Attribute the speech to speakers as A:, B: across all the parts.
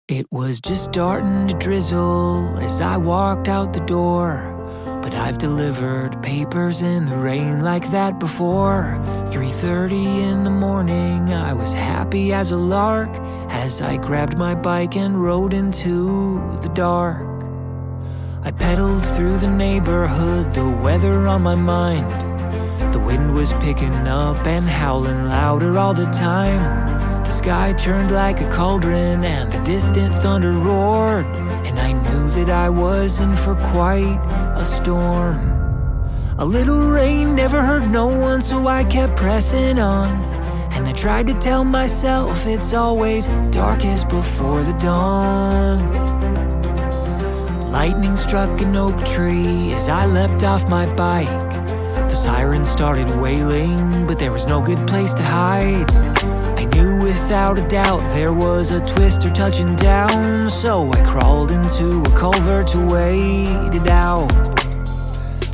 A: It was just starting to drizzle as I walked out the door, but I've delivered papers in the rain like that before. 3:30 in the morning, I was happy as a lark as I grabbed my bike and rode into the dark. I pedaled through the neighborhood, the weather on my mind. The wind was picking up and howling louder all the time. The sky turned like a cauldron and the distant thunder roared, and I knew that I was in for quite a storm. A little rain never hurt no one, so I kept pressing on, and I tried to tell myself it's always darkest before the dawn. Lightning struck an oak tree as I leapt off my bike. The siren started wailing, but there was no good place to hide. I knew without a doubt there was a twister touching down, so I crawled into a culvert to wait it out.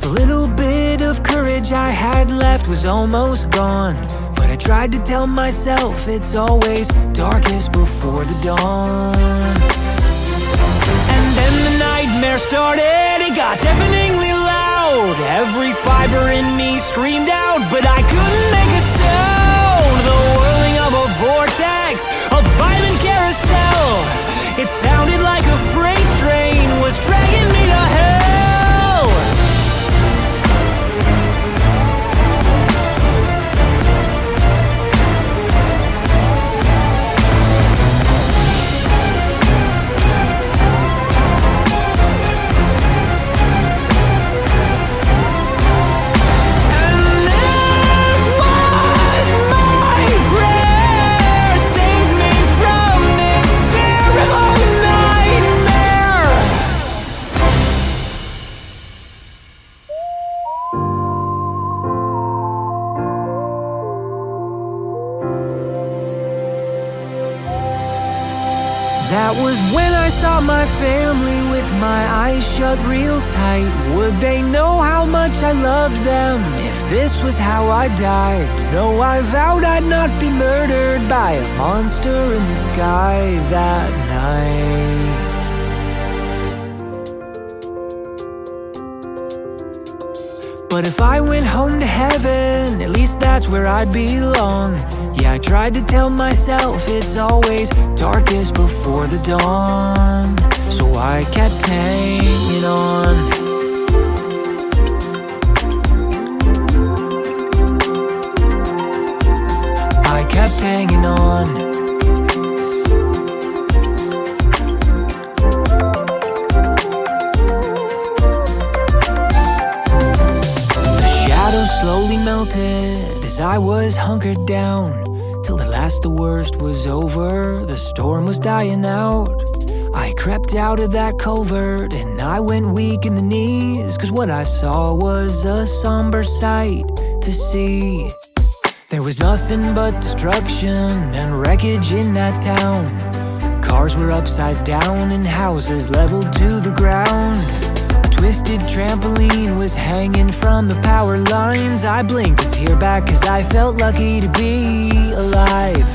A: The little bit of courage I had left was almost gone, but I tried to tell myself it's always darkest before the dawn. And then the nightmare started, it got deafeningly loud. Every fiber in me screamed out, but I couldn't make a sound. The whirling of a vortex, a violent carousel. It sounded like a freight train was dragging me to hell. That was when I saw my family with my eyes shut real tight. Would they know how much I loved them if this was how I died? No, I vowed I'd not be murdered by a monster in the sky that night. But if I went home to heaven, at least that's where I'd belong. Yeah, I tried to tell myself it's always darkest before the dawn, so I kept hanging on. I kept hanging on. Slowly melted as I was hunkered down, till at last the worst was over, the storm was dying out. I crept out of that culvert and I went weak in the knees, cause what I saw was a somber sight to see. There was nothing but destruction and wreckage in that town. Cars were upside down and houses leveled to the ground. Twisted trampoline was hanging from the power lines. I blinked a tear back cause I felt lucky to be alive.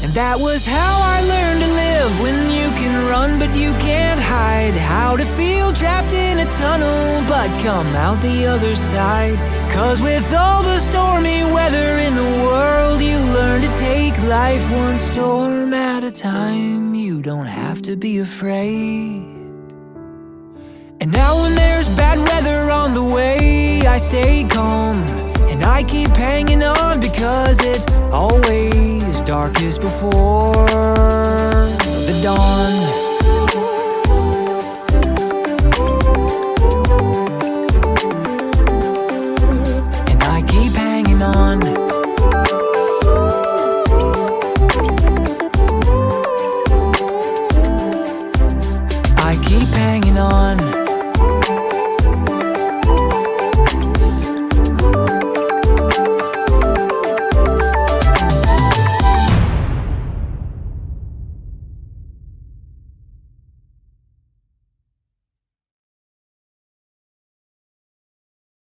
A: And that was how I learned to live, when you can run but you can't hide. How to feel trapped in a tunnel but come out the other side. Cause with all the stormy weather in the world, you learn to take life one storm at a time. You don't have to be afraid. And now when there's bad weather on the way, I stay calm and I keep hanging on, because it's always darkest before the dawn.